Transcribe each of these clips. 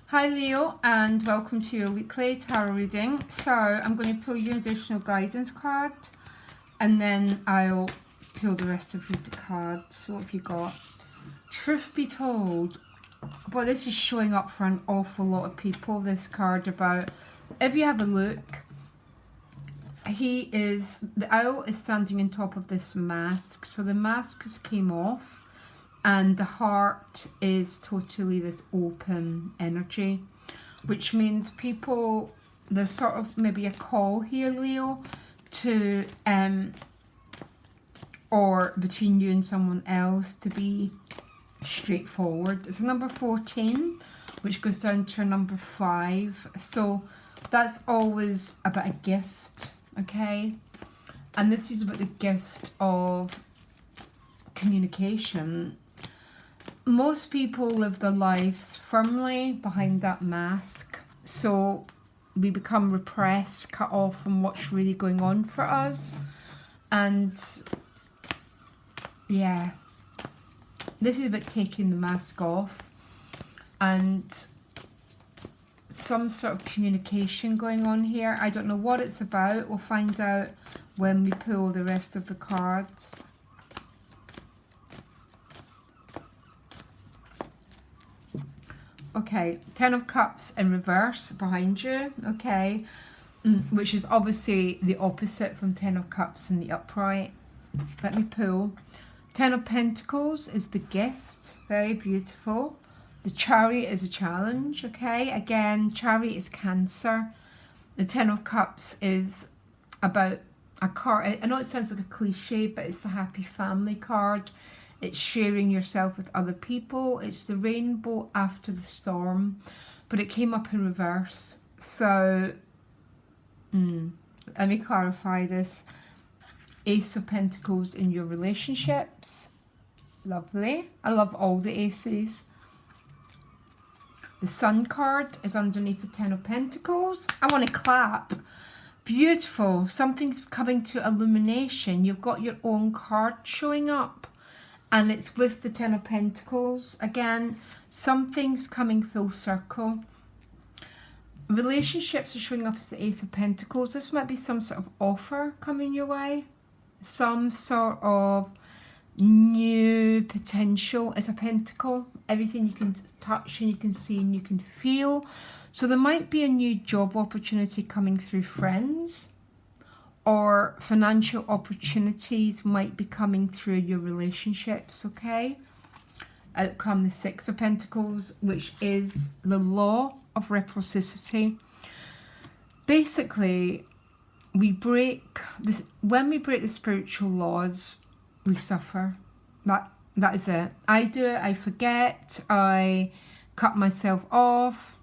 Hi Leo, and welcome to your weekly tarot reading. So I'm going to pull you an additional guidance card and then I'll pull the rest of the cards. So what have you got? Truth be told, well, this is showing up for an awful lot of people, this card about, if you have a look, the owl is standing on top of this mask. So the mask has came off and the heart is totally this open energy, which means people, there's sort of maybe a call here, Leo, to or between you and someone else to be straightforward. It's a number 14, which goes down to a number 5. So that's always about a gift, okay? And this is about the gift of communication. Most people live their lives firmly behind that mask, so we become repressed, cut off from what's really going on for us. And yeah, this is about taking the mask off and some sort of communication going on here. I don't know what it's about. We'll find out when we pull the rest of the cards. Okay, Ten of Cups in reverse behind you, okay, which is obviously the opposite from Ten of Cups in the upright. Let me pull. Ten of Pentacles is the gift, very beautiful. The Chariot is a challenge, okay, again, Chariot is Cancer. The Ten of Cups is about a card. I know it sounds like a cliche, but it's the happy family card. It's sharing yourself with other people. It's the rainbow after the storm, but it came up in reverse. So let me clarify this. Ace of Pentacles in your relationships. Lovely. I love all the aces. The Sun card is underneath the Ten of Pentacles. I want to clap. Beautiful. Something's coming to illumination. You've got your own card showing up. And it's with the Ten of Pentacles. Again, something's coming full circle. Relationships are showing up as the Ace of Pentacles. This might be some sort of offer coming your way. Some sort of new potential as a pentacle. Everything you can touch and you can see and you can feel. So there might be a new job opportunity coming through friends. Or financial opportunities might be coming through your relationships, okay? Out come the Six of Pentacles, which is the law of reciprocity. Basically, we break this. When we break the spiritual laws, we suffer. That is it. I do it, I forget, I cut myself off.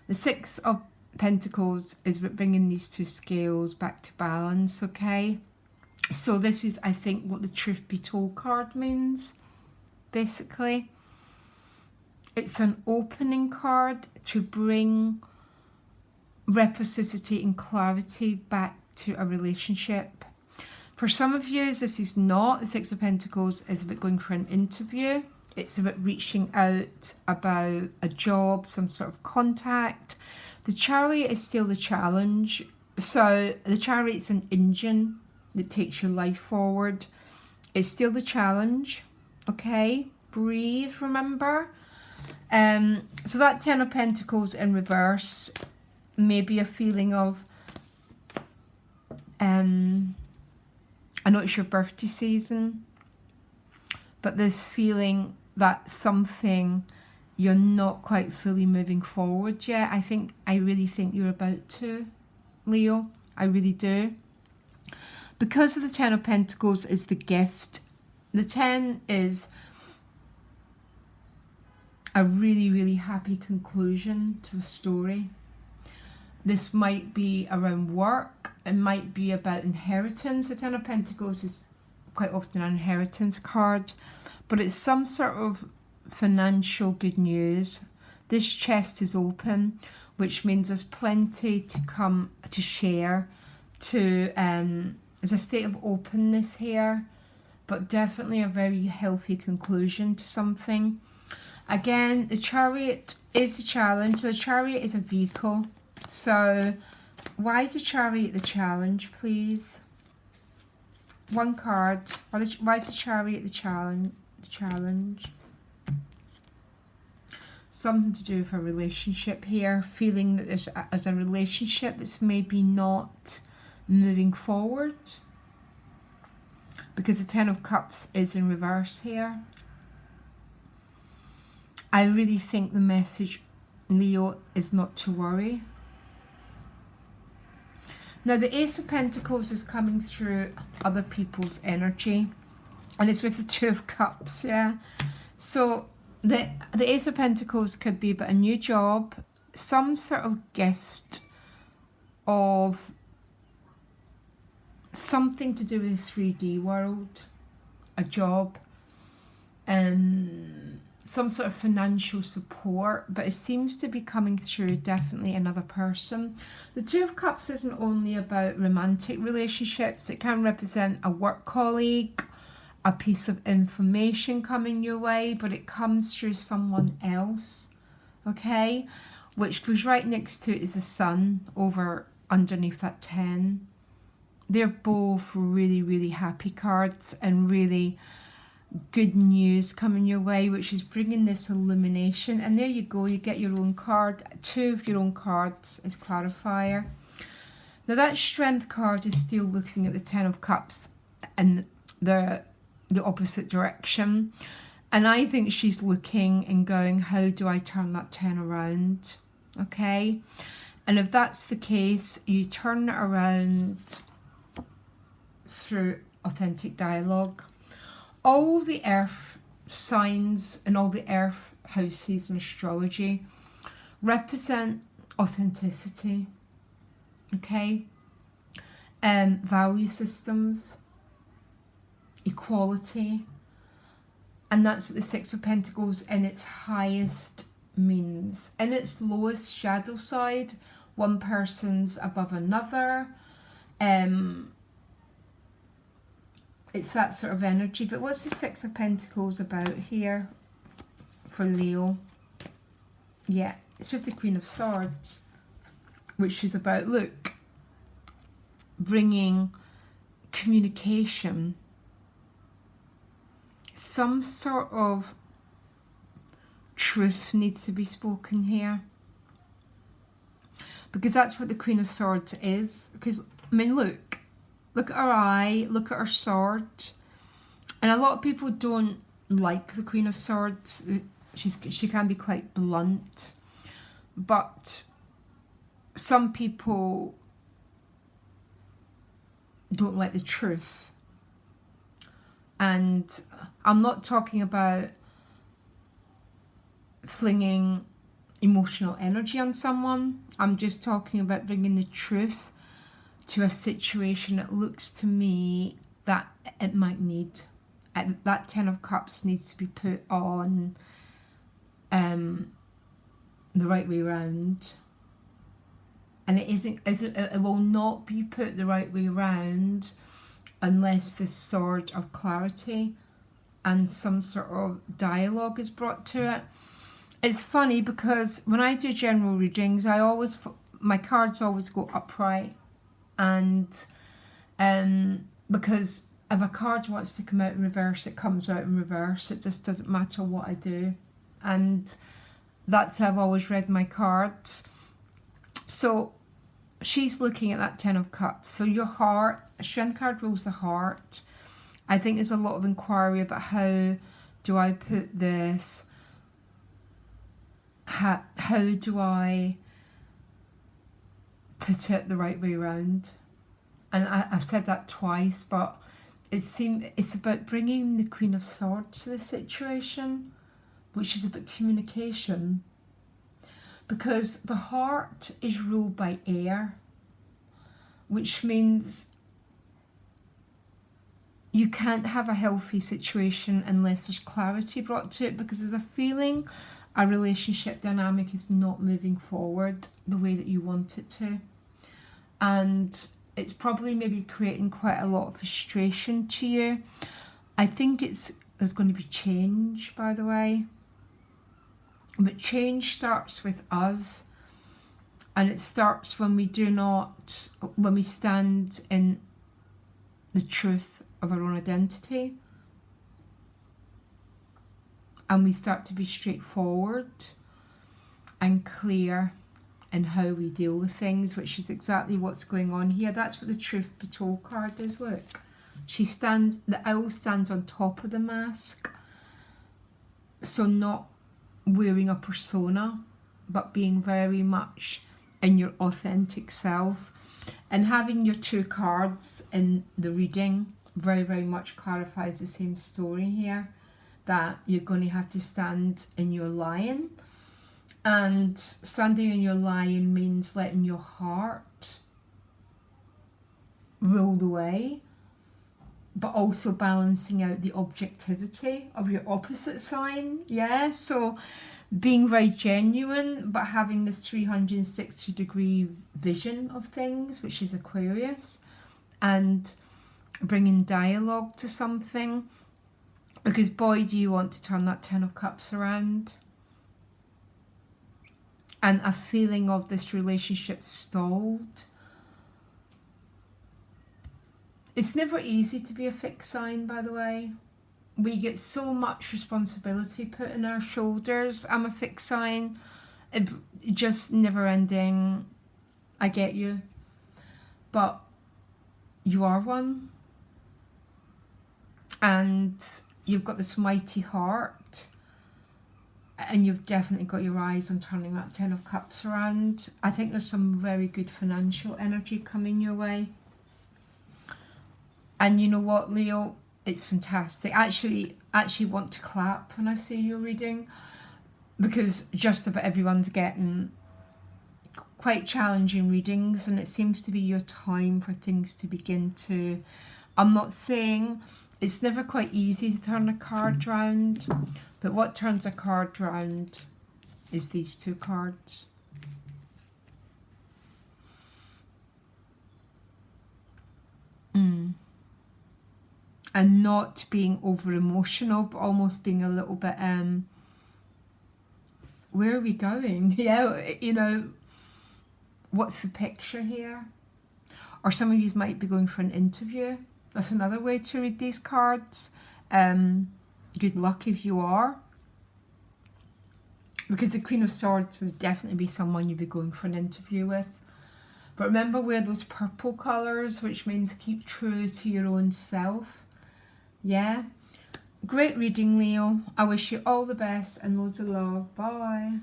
The Six of Pentacles is bringing these two scales back to balance, okay? So this is, I think, what the Truth Be Told card means, basically. It's an opening card to bring reciprocity and clarity back to a relationship. For some of you, this is not. The Six of Pentacles is about going for an interview. It's about reaching out about a job, some sort of contact. The Chariot is still the challenge. So the Chariot's an engine that takes your life forward. It's still the challenge. Okay? Breathe, remember? So that Ten of Pentacles in reverse may be a feeling of, I know it's your birthday season, but this feeling that something you're not quite fully moving forward yet. I really think you're about to, Leo. I really do. Because of the Ten of Pentacles is the gift. The 10 is a really, really happy conclusion to a story. This might be around work. It might be about inheritance. The Ten of Pentacles is quite often an inheritance card, but it's some sort of financial good news. This chest is open, which means there's plenty to come to share. There's a state of openness here, but definitely a very healthy conclusion to something. Again, the Chariot is a challenge. The Chariot is a vehicle. So why is the Chariot the challenge, please? One card. Why is the Chariot the challenge? Something to do with a relationship here. Feeling that there's a relationship that's maybe not moving forward. Because the Ten of Cups is in reverse here. I really think the message, Leo, is not to worry. Now the Ace of Pentacles is coming through other people's energy. And it's with the Two of Cups, yeah. So the Ace of Pentacles could be about a new job, some sort of gift of something to do with the 3D world, a job, some sort of financial support, but it seems to be coming through definitely another person. The Two of Cups isn't only about romantic relationships, it can represent a work colleague, a piece of information coming your way, but it comes through someone else, okay? Which goes right next to it is the Sun over underneath that 10. They're both really, really happy cards and really good news coming your way, which is bringing this illumination. And there you go, you get your own card, 2 of your own cards as clarifier. Now that Strength card is still looking at the 10 of Cups and the opposite direction, and I think she's looking and going, how do I turn that 10 around? Okay, and if that's the case, you turn it around through authentic dialogue. All the earth signs and all the earth houses in astrology represent authenticity, okay? Value systems, equality, and that's what the Six of Pentacles in its highest means. In its lowest shadow side, one person's above another, it's that sort of energy. But what's the Six of Pentacles about here for Leo? Yeah, it's with the Queen of Swords, which is about, look, bringing communication, some sort of truth needs to be spoken here, because that's what the Queen of Swords is. Because, I mean, look at her eye, look at her sword, and a lot of people don't like the Queen of Swords. She can be quite blunt, but some people don't like the truth. And I'm not talking about flinging emotional energy on someone. I'm just talking about bringing the truth to a situation that looks to me that it might need. That 10 of Cups needs to be put on the right way around. And it will not be put the right way around unless this sword of clarity and some sort of dialogue is brought to it. It's funny because when I do general readings, my cards always go upright, and because if a card wants to come out in reverse, it comes out in reverse. It just doesn't matter what I do, and that's how I've always read my cards. So she's looking at that 10 of Cups. So your heart, a Strength card rules the heart. I think there's a lot of inquiry about how do I put this, how do I put it the right way around. And I've said that twice, but it's about bringing the Queen of Swords to the situation, which is about communication. Because the heart is ruled by air, which means you can't have a healthy situation unless there's clarity brought to it, because there's a feeling a relationship dynamic is not moving forward the way that you want it to. And it's probably maybe creating quite a lot of frustration to you. I think there's going to be change, by the way. But change starts with us, and it starts when we stand in the truth of our own identity, and we start to be straightforward and clear in how we deal with things, which is exactly what's going on here. That's what the Truth Be Told card is. Look, the owl stands on top of the mask, so not wearing a persona, but being very much in your authentic self. And having your two cards in the reading very, very much clarifies the same story here, that you're going to have to stand in your lion. And standing in your lion means letting your heart rule the way, but also balancing out the objectivity of your opposite sign. Yeah, so being very genuine, but having this 360-degree vision of things, which is Aquarius, and bringing dialogue to something, because boy, do you want to turn that 10 of Cups around. And a feeling of this relationship stalled. It's never easy to be a fixed sign, by the way. We get so much responsibility put on our shoulders. I'm a fixed sign. It just never ending. I get you. But you are one. And you've got this mighty heart. And you've definitely got your eyes on turning that 10 of Cups around. I think there's some very good financial energy coming your way. And you know what, Leo? It's fantastic. I actually want to clap when I see your reading, because just about everyone's getting quite challenging readings, and it seems to be your time for things to begin to... I'm not saying it's never quite easy to turn a card round, but what turns a card round is these two cards. And not being over emotional, but almost being a little bit, where are we going? Yeah, you know, what's the picture here? Or some of you might be going for an interview. That's another way to read these cards. Good luck if you are. Because the Queen of Swords would definitely be someone you'd be going for an interview with. But remember, wear those purple colours, which means keep true to your own self. Yeah. Great reading, Leo. I wish you all the best and loads of love. Bye.